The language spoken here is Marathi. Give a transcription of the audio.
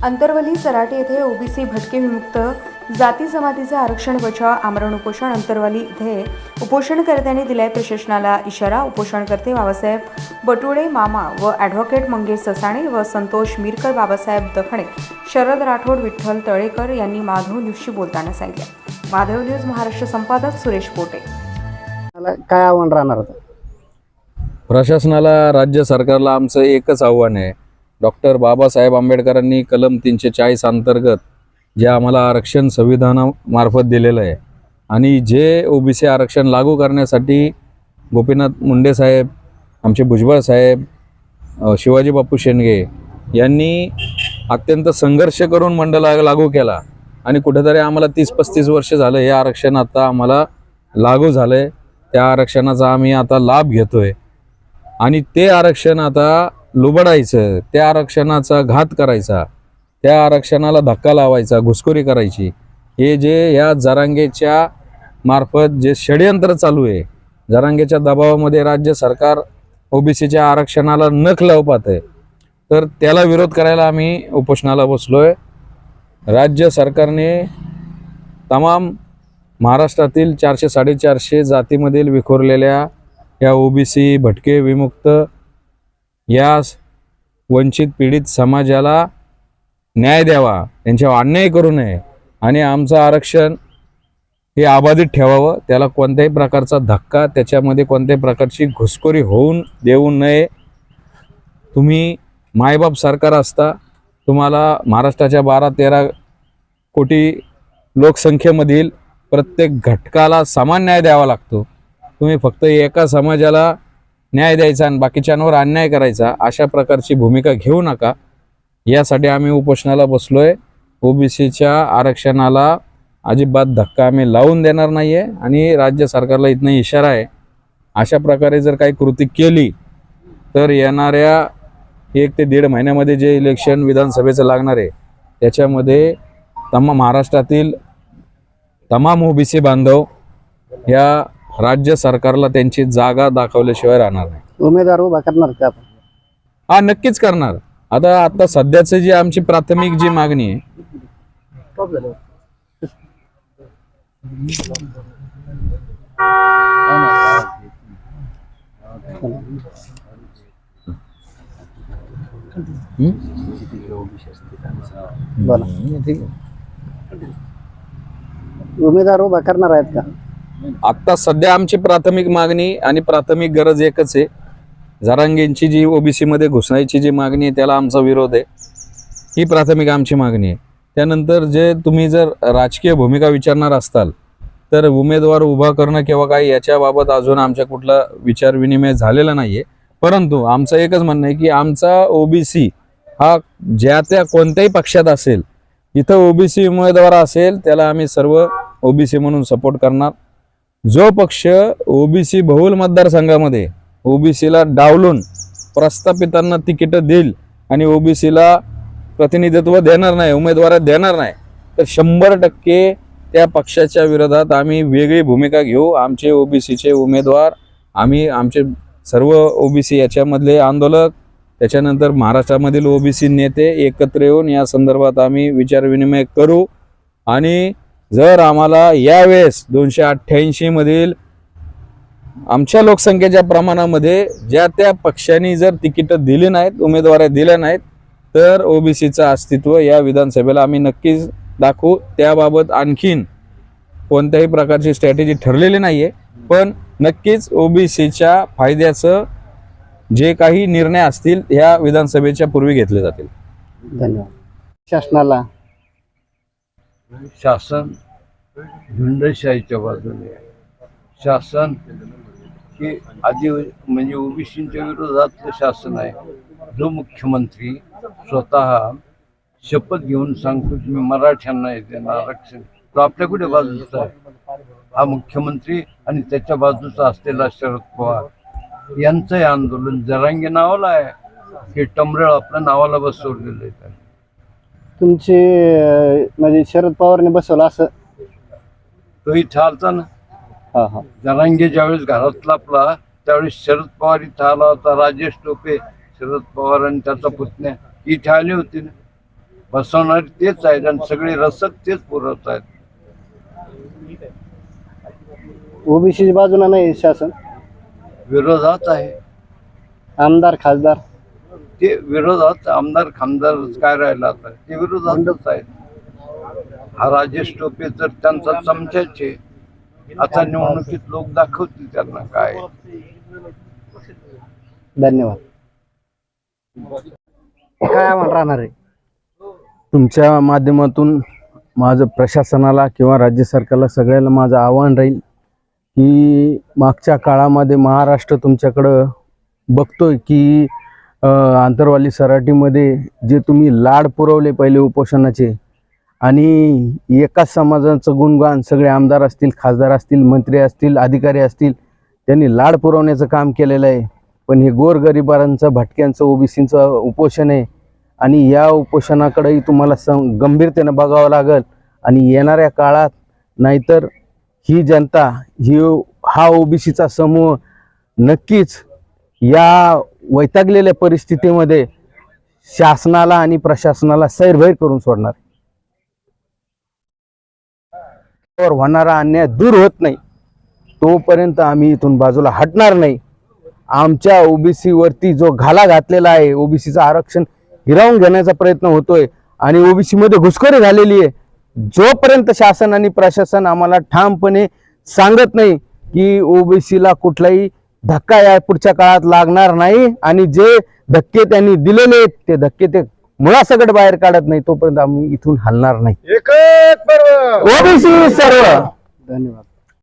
अंतरवली सराटी येथे ओबीसी भटके विमुक्त जाती जमातीचे आरक्षण बचाव आमरण उपोषण अंतरवली येथे उपोषणकर्त्यांनी दिलाय प्रशासनाला इशारा। उपोषणकर्ते बाबासाहेब बटुळे मामा व ॲडव्होकेट मंगेश ससाणे व संतोष मिरकर, बाबासाहेब दखणे, शरद राठोड, विठ्ठल तळेकर यांनी माधव न्यूजशी बोलताना सांगितले। माधव न्यूज महाराष्ट्र संपादक सुरेश पोटे। काय आव्हान राहणार होतं? प्रशासनाला, राज्य सरकारला आमचं एकच आव्हान आहे। डॉक्टर बाबासाहेब आंबेडकरांनी कलम 340 अंतर्गत जे आम्हाला आरक्षण संविधानामार्फत दिलेलं आहे आणि जे ओबीसी आरक्षण लागू करण्यासाठी गोपीनाथ मुंडे साहेब, आमचे भुजबळ साहेब, शिवाजी बापू शेंडगे यांनी अत्यंत संघर्ष करून मंडळ लागू केला आणि कुठेतरी आम्हाला 30-35 वर्ष झालं हे आरक्षण आता आम्हाला लागू झालं आहे। त्या आरक्षणाचा आम्ही आता लाभ घेतोय आणि ते आरक्षण आता लुबाडायचं, त्या आरक्षणाचा घात करायचा, त्या आरक्षणाला धक्का लावायचा, घुसखोरी करायची, हे जे या जरांगेच्या मार्फत जे षडयंत्र चालू आहे, जरांगेच्या दबावामध्ये राज्य सरकार ओबीसीच्या आरक्षणाला नख लावत आहे, तर त्याला विरोध करायला आम्ही उपोषणाला बसलोय। राज्य सरकारने तमाम महाराष्ट्रातील 400-450 जातीमधील विखुरलेल्या या ओबीसी भटके विमुक्त या वंचित पीडित समाजाला न्याय द्यावा, त्यांच्यावर अन्याय करू नये आणि आमचं आरक्षण हे अबाधित ठेवावं। त्याला कोणत्याही प्रकारचा धक्का, त्याच्यामध्ये कोणत्याही प्रकारची घुसखोरी होऊन देऊ नये। तुम्ही मायबाप सरकार असता, तुम्हाला महाराष्ट्राच्या 12-13 कोटी लोकसंख्येमधील प्रत्येक घटकाला समान न्याय द्यावा लागतो। तुम्ही फक्त एका समाजाला न्याय द्यायचा आणि बाकीच्यांवर अन्याय करायचा, अशा प्रकारची भूमिका घेऊ नका। यासाठी आम्ही उपोषणाला बसलोय। ओबीसीच्या आरक्षणाला अजिबात धक्का आम्ही लावून देणार नाही आहे आणि राज्य सरकारला इथनं इशारा आहे, अशा प्रकारे जर काही कृती केली तर येणाऱ्या 1 ते 1.5 महिन्यामध्ये जे इलेक्शन विधानसभेचं लागणार आहे त्याच्यामध्ये महाराष्ट्रातील तमाम ओबीसी बांधव या राज्य सरकारला त्यांची जागा दाखवल्याशिवाय राहणार नाही। उमेदवार उभा करणार का आपण? हा, नक्कीच करणार। आता सध्याचं जी आमची प्राथमिक जी मागणी आहे, उमेदवार उभा करणार आहेत का? आता सध्या आमची प्राथमिक मागणी आणि प्राथमिक गरज एकच आहे। जरांगेंची जी ओबीसी मध्ये घुसण्याची जी मागणी आहे त्याला आमचा विरोध आहे, ही प्राथमिक आमची मागणी आहे। त्यानंतर जे तुम्ही जर राजकीय भूमिका विचारणार असताल तर उमेदवार उभा करणं किंवा काही याच्याबाबत अजून आमच्या कुठला विचार विनिमय झालेला नाहीये, परंतु आमचं एकच म्हणणं आहे की आमचा ओबीसी हा ज्या त्या कोणत्याही पक्षात असेल, इथं ओबीसी उमेदवार असेल त्याला आम्ही सर्व ओबीसी म्हणून सपोर्ट करणार। जो पक्ष ओबीसी बहुल मतदारसंघामध्ये ओबीसीला डावलून प्रस्थापितांना तिकीट देईल आणि ओबीसीला प्रतिनिधित्व देणार नाही, उमेदवार देणार नाही, तर 100% त्या पक्षाच्या विरोधात आम्ही वेगळी भूमिका घेऊ। आमचे ओबीसीचे उमेदवार, आमचे सर्व ओबीसी याच्यामधले आंदोलक, त्याच्यानंतर महाराष्ट्रामधील ओबीसी नेते एकत्र येऊन या संदर्भात आम्ही विचार विनिमय करू आणि जर आम्हाला यावेळेस 288 मधील आमच्या लोकसंख्येच्या प्रमाणामध्ये ज्या त्या पक्षांनी जर तिकीट दिली नाहीत, उमेदवार दिल्या नाहीत, तर ओबीसीचं अस्तित्व या विधानसभेला आम्ही नक्कीच दाखवू। त्याबाबत आणखीन कोणत्याही प्रकारची स्ट्रॅटेजी ठरलेली नाहीये, पण नक्कीच ओबीसीच्या फायद्याचं जे काही निर्णय असतील ह्या विधानसभेच्या पूर्वी घेतले जातील। धन्यवाद। शासनाला शासन झुंडशाहीच्या बाजूने, शासन हे आधी म्हणजे ओबीसींच्या विरोधातलं शासन आहे। जो मुख्यमंत्री स्वतः शपथ घेऊन सांगतो की मी मराठ्यांना देणार आरक्षण, तो आपल्या कुठे बाजूचा आहे? हा मुख्यमंत्री आणि त्याच्या बाजूचा असलेला शरद पवार यांचं हे आंदोलन जरांगे नावाला आहे, हे टमरळ आपल्या नावाला बसवलेलं आहे। तुमचे म्हणजे शरद पवारने बसवलं असं तो इथं आलता ना, जरांगे ज्यावेळेस घरात लापला त्यावेळेस शरद पवार इथं आला होता, राजेश टोपे, शरद पवार आणि त्याचा पुतण्या इथे आले होते ना। बसवणारे तेच आहेत आणि सगळे रसद तेच पुरवत आहेत. ओबीसी बाजूला नाही शासन, विरोधात आहे आमदार खासदार ते, विरोधात आमदार खामदार काय राहिला आता, ते विरोधातच आहेत. हा राजेश टोपे तर त्यांचा चमचाच आहे. आता निवडणुकीत लोक दाखवतील त्यांना काय. धन्यवाद. काय आव्हान राहणार आहे? तुमच्या माध्यमातून माझं प्रशासनाला किंवा राज्य सरकारला सगळ्याला माझं आव्हान राहील की मागच्या काळामध्ये महाराष्ट्र तुमच्याकडं बघतोय की आंतरवाली सराटीमध्ये जे तुम्ही लाड पुरवले पहिले उपोषणाचे, आणि एकाच समाजाचं गुणगान सगळे आमदार असतील, खासदार असतील, मंत्री असतील, अधिकारी असतील, त्यांनी लाड पुरवण्याचं काम केलेलं आहे. पण हे गोरगरिबांचं, भटक्यांचं, ओबीसींचं उपोषण आहे आणि या उपोषणाकडेही तुम्हाला गंभीरतेनं बघावं लागेल. आणि येणाऱ्या काळात नाहीतर ही जनता, हा ओबीसीचा समूह नक्कीच या वैतागलेल्या परिस्थितीमध्ये शासनाला आणि प्रशासनाला सैरभैर करून सोडणार. होणारा अन्याय दूर होत नाही तोपर्यंत आम्ही इथून बाजूला हटणार नाही. आमच्या ओबीसी वरती जो घाला घातलेला आहे, ओबीसीचं आरक्षण हिरावून घेण्याचा प्रयत्न होतोय आणि ओबीसी मध्ये घुसखोरी झालेली आहे. जोपर्यंत शासन आणि प्रशासन आम्हाला ठामपणे सांगत नाही की ओबीसीला कुठलाही धक्का या पुढच्या काळात लागणार नाही आणि जे धक्के त्यांनी दिलेले आहेत ते धक्के ते मुळासकट बाहेर काढत नाही, तोपर्यंत आम्ही इथून हलणार नाही. ओबीसी सर्व. धन्यवाद.